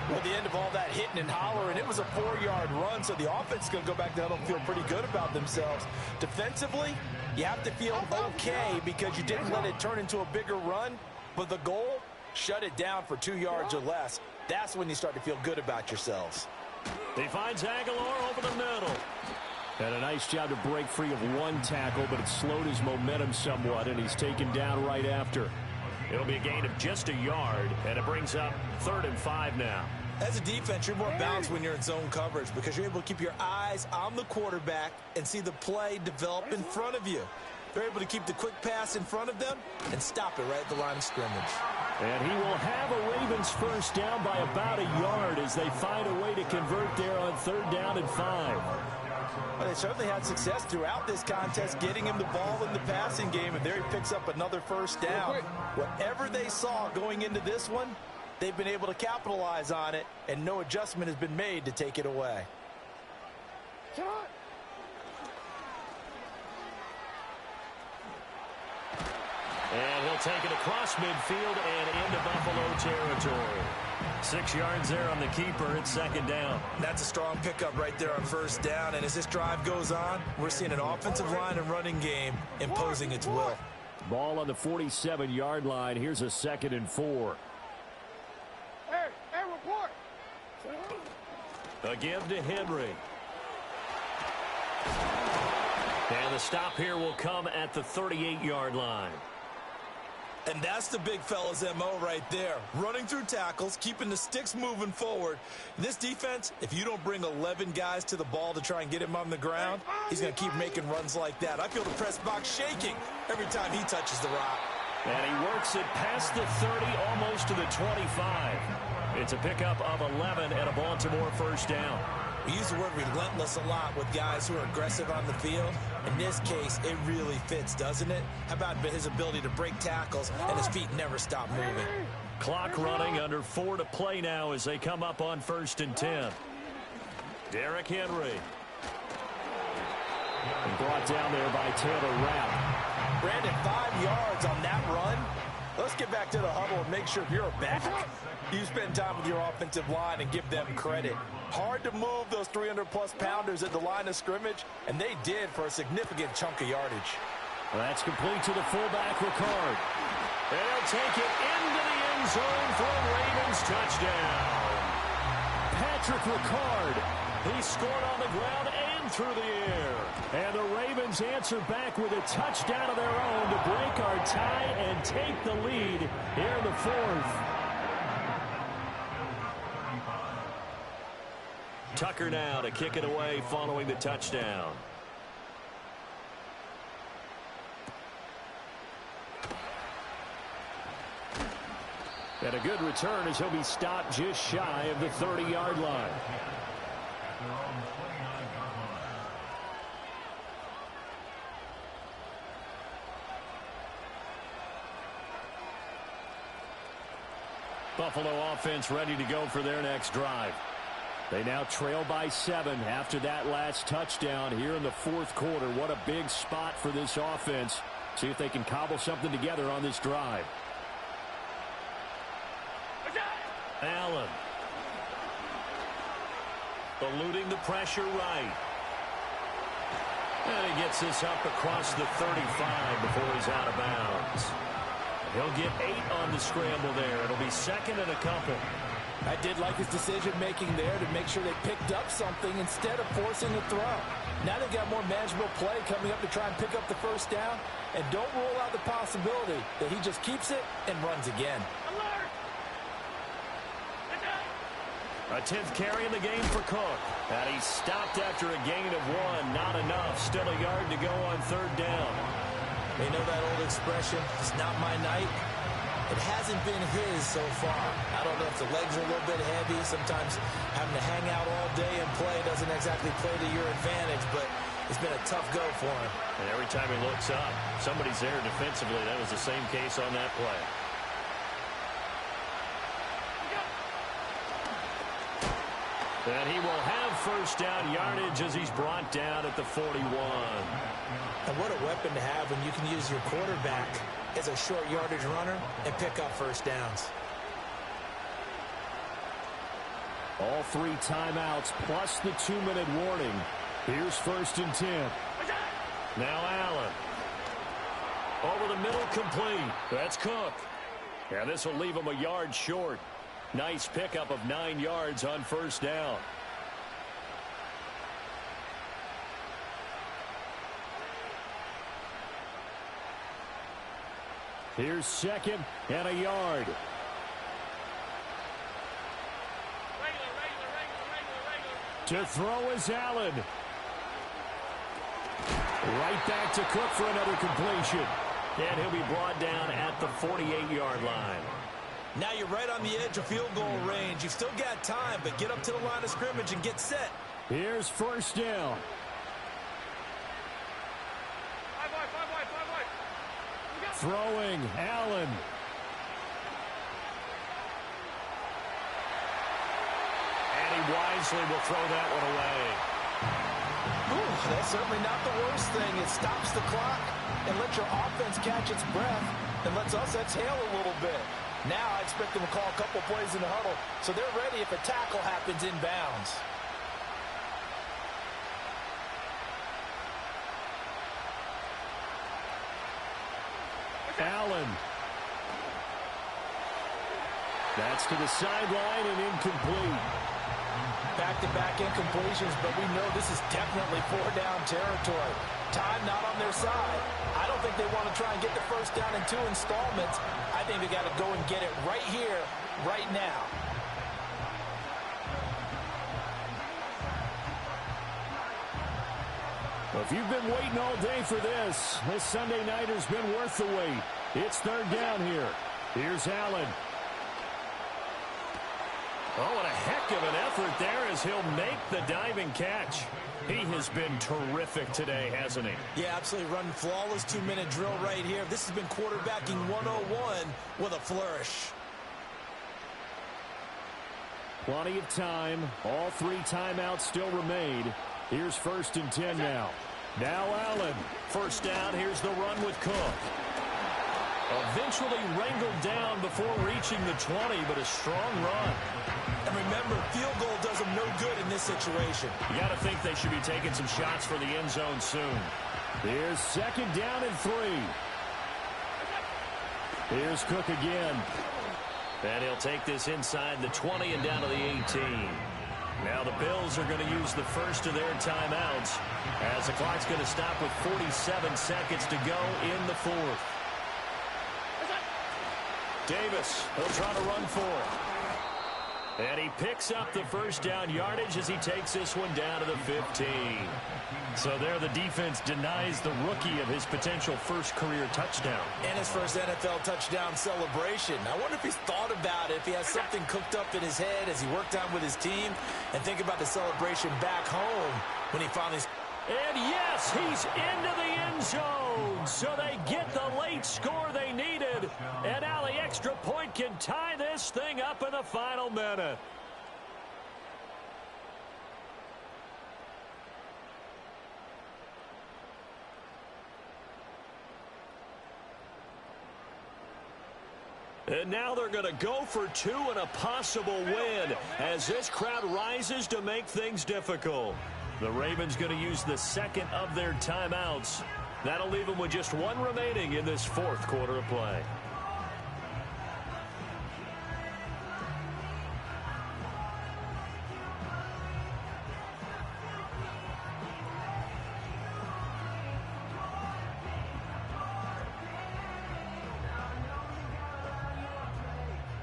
Well, at the end of all that hitting and hollering, it was a 4-yard run, so the offense is going to go back to huddle and feel pretty good about themselves. Defensively, you have to feel okay because you didn't let it turn into a bigger run, but the goal, shut it down for 2 yards or less. That's when you start to feel good about yourselves. He finds Aguilar over the middle. And a nice job to break free of one tackle, but it slowed his momentum somewhat, and he's taken down right after. It'll be a gain of just a yard, and it brings up 3rd and 5 now. As a defense, you're more balanced when you're in zone coverage because you're able to keep your eyes on the quarterback and see the play develop in front of you. They're able to keep the quick pass in front of them and stop it right at the line of scrimmage. And he will have a Ravens 1st down by about a yard as they find a way to convert there on 3rd down and 5. Well, they certainly had success throughout this contest getting him the ball in the passing game, and there he picks up another 1st down. Whatever they saw going into this one, they've been able to capitalize on it, and no adjustment has been made to take it away. And he'll take it across midfield and into Buffalo territory. 6 yards there on the keeper. It's 2nd down. That's a strong pickup right there on 1st down. And as this drive goes on, we're seeing an offensive line and running game imposing its will. Ball on the 47-yard line. Here's a 2nd and 4. Hey, report. A give to Henry. And the stop here will come at the 38-yard line. And that's the big fella's MO right there. Running through tackles, keeping the sticks moving forward. This defense, if you don't bring 11 guys to the ball to try and get him on the ground, he's going to keep making runs like that. I feel the press box shaking every time he touches the rock. And he works it past the 30, almost to the 25. It's a pickup of 11 and a Baltimore 1st down. We use the word relentless a lot with guys who are aggressive on the field. In this case, it really fits, doesn't it? How about his ability to break tackles and his feet never stop moving? Clock running, under 4 to play now as they come up on 1st and 10. Derrick Henry. And brought down there by Taylor Rapp. Brandon, 5 yards on that run. Let's get back to the huddle and make sure you're back. You spend time with your offensive line and give them credit. Hard to move those 300-plus pounders at the line of scrimmage, and they did for a significant chunk of yardage. Well, that's complete to the fullback, Ricard. And he'll take it into the end zone for a Ravens touchdown. Patrick Ricard, he scored on the ground and through the air. And the Ravens answer back with a touchdown of their own to break our tie and take the lead here in the fourth. Tucker now to kick it away following the touchdown. And a good return as he'll be stopped just shy of the 30-yard line. Buffalo offense ready to go for their next drive. They now trail by 7 after that last touchdown here in the fourth quarter. What a big spot for this offense. See if they can cobble something together on this drive. Allen. Eluding the pressure right. And he gets this up across the 35 before he's out of bounds. He'll get 8 on the scramble there. It'll be second and a couple. I did like his decision-making there to make sure they picked up something instead of forcing a throw. Now they've got more manageable play coming up to try and pick up the first down. And don't rule out the possibility that he just keeps it and runs again. A 10th carry in the game for Cook. And he's stopped after a gain of 1. Not enough. Still a yard to go on third down. They know that old expression, it's not my night. It hasn't been his so far. I don't know if the legs are a little bit heavy. Sometimes having to hang out all day and play doesn't exactly play to your advantage, but it's been a tough go for him. And every time he looks up, somebody's there defensively. That was the same case on that play. And he will have first down yardage as he's brought down at the 41. And what a weapon to have when you can use your quarterback as a short yardage runner and pick up first downs. All 3 timeouts plus the 2-minute warning. Here's first and 10. Now Allen. Over the middle, complete. That's Cook. Yeah, this will leave him a yard short. Nice pickup of 9 yards on first down. Here's second and a yard. To throw is Allen. Right back to Cook for another completion. And he'll be brought down at the 48-yard line. Now you're right on the edge of field goal range. You've still got time, but get up to the line of scrimmage and get set. Here's first down. Throwing, Allen. And he wisely will throw that one away. Ooh, that's certainly not the worst thing. It stops the clock and lets your offense catch its breath and lets us exhale a little bit. Now I expect them to call a couple plays in the huddle, so they're ready if a tackle happens inbounds. Allen. That's to the sideline and incomplete. Back-to-back incompletions, but we know this is definitely 4-down territory. Time not on their side. I don't think they want to try and get the first down in 2 installments. I think they got to go and get it right here, right now. Well, if you've been waiting all day for this Sunday nighter's been worth the wait. It's third down here. Here's Allen. Oh, what a heck of an effort there as he'll make the diving catch. He has been terrific today, hasn't he? Yeah, absolutely running flawless 2-minute drill right here. This has been quarterbacking 101 with a flourish. Plenty of time. All 3 timeouts still remain. Here's first and 10 now. Now Allen. First down. Here's the run with Cook. Eventually wrangled down before reaching the 20, but a strong run. And remember, field goal does them no good in this situation. You got to think they should be taking some shots for the end zone soon. Here's 2nd down and 3. Here's Cook again. And he'll take this inside the 20 and down to the 18. Now the Bills are going to use the first of their timeouts as the clock's going to stop with 47 seconds to go in the 4th. Davis, he'll try to run for it. And he picks up the first down yardage as he takes this one down to the 15. So there the defense denies the rookie of his potential first career touchdown. And his first NFL touchdown celebration. I wonder if he's thought about it, if he has something cooked up in his head as he worked on with his team, and think about the celebration back home when he finally... And yes, he's into the end zone. So they get the late score they needed. And now the extra point can tie this thing up in the final minute. And now they're going to go for 2 and a possible win as this crowd rises to make things difficult. The Ravens going to use the second of their timeouts. That'll leave them with just 1 remaining in this 4th quarter of play.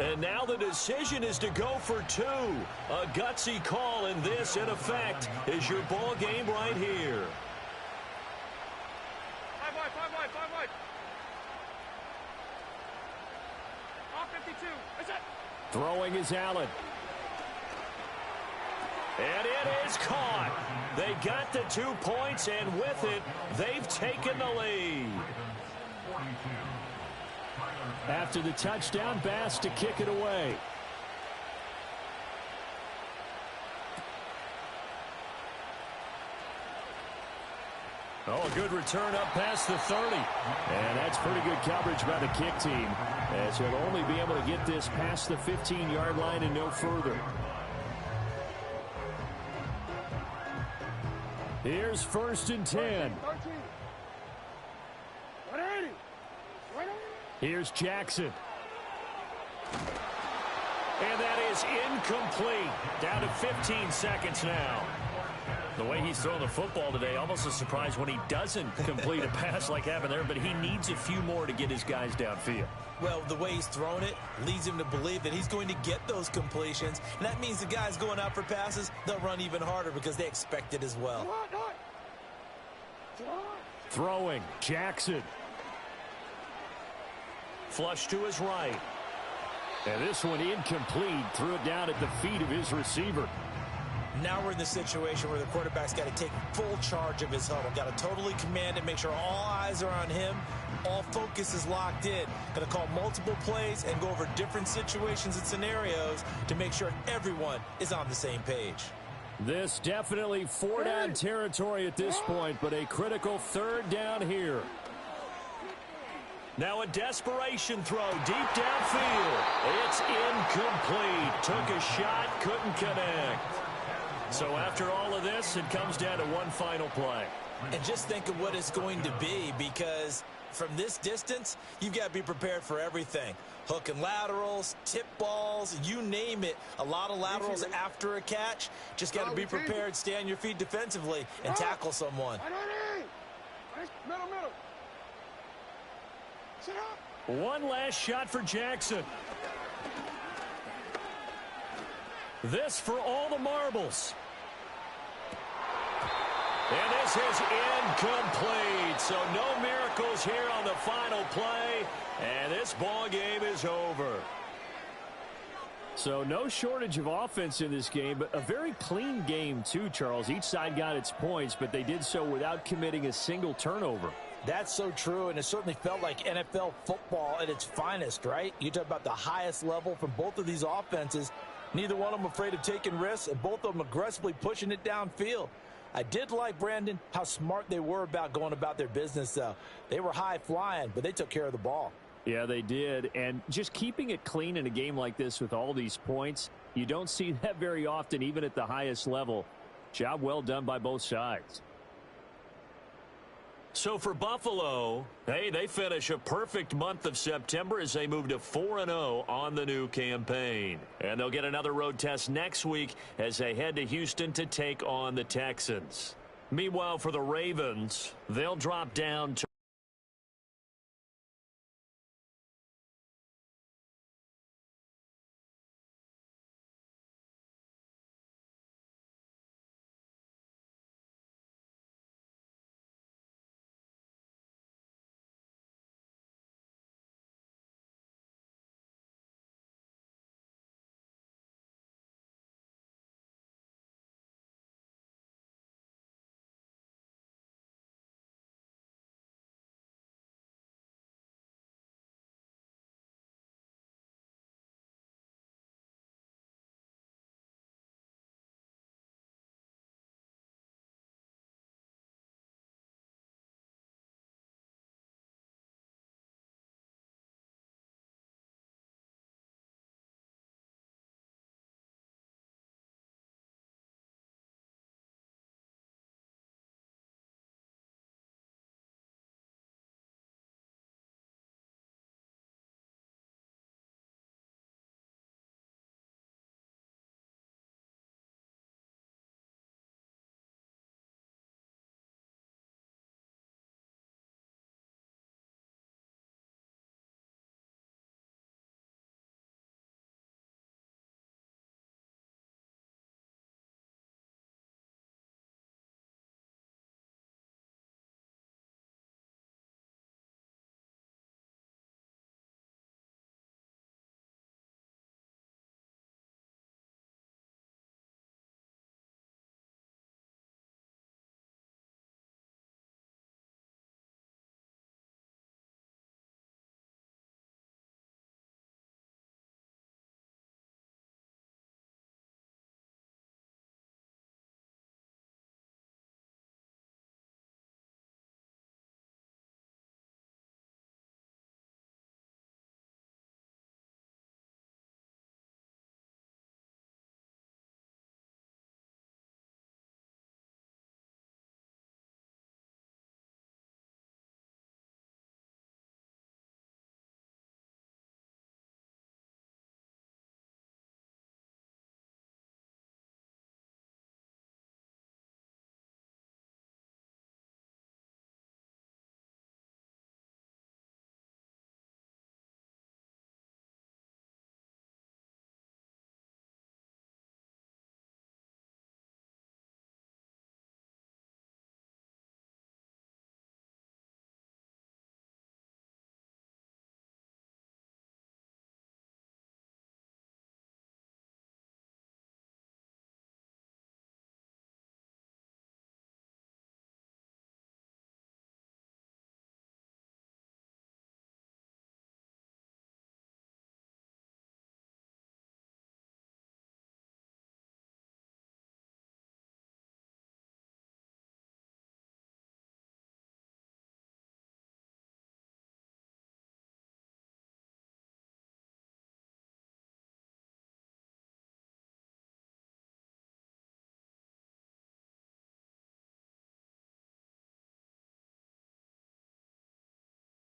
And now the decision is to go for 2. A gutsy call, and this, in effect, is your ball game right here. 5 wide, 5 wide, 5 wide. Off 52. That's it. Throwing is Allen. And it is caught. They got the 2 points, and with it, they've taken the lead. After the touchdown, Bass to kick it away. Oh, a good return up past the 30. And that's pretty good coverage by the kick team, as he'll only be able to get this past the 15-yard line and no further. Here's 1st and 10. 13. 180. Here's Jackson. And that is incomplete. Down to 15 seconds now. The way he's throwing the football today, almost a surprise when he doesn't complete a pass like happened there, but he needs a few more to get his guys downfield. Well, the way he's thrown it leads him to believe that he's going to get those completions. And that means the guys going out for passes, they'll run even harder because they expect it as well. Throwing, Jackson. Flush to his right. And this one incomplete. Threw it down at the feet of his receiver. Now we're in the situation where the quarterback's got to take full charge of his huddle. Got to totally command it, make sure all eyes are on him. All focus is locked in. Got to call multiple plays and go over different situations and scenarios to make sure everyone is on the same page. This definitely 4-down territory at this point, but a critical 3rd down here. Now a desperation throw deep downfield. It's incomplete. Took a shot, couldn't connect. So after all of this, it comes down to one final play. And just think of what it's going to be, because from this distance, you've got to be prepared for everything. Hook and laterals, tip balls, you name it. A lot of laterals after a catch. Just got to be prepared, stay on your feet defensively, and tackle someone. Middle. Sit up. One last shot for Jackson. This for all the marbles. And this is incomplete. So no miracles here on the final play. And this ball game is over. So no shortage of offense in this game, but a very clean game too, Charles. Each side got its points, but they did so without committing a single turnover. That's so true, and it certainly felt like NFL football at its finest, right? You talk about the highest level from both of these offenses. Neither one of them afraid of taking risks, and both of them aggressively pushing it downfield. I did like, Brandon, how smart they were about going about their business, though. They were high-flying, but they took care of the ball. Yeah, they did. And just keeping it clean in a game like this with all these points, you don't see that very often, even at the highest level. Job well done by both sides. So for Buffalo, hey, they finish a perfect month of September as they move to 4-0 on the new campaign. And they'll get another road test next week as they head to Houston to take on the Texans. Meanwhile, for the Ravens, they'll drop down to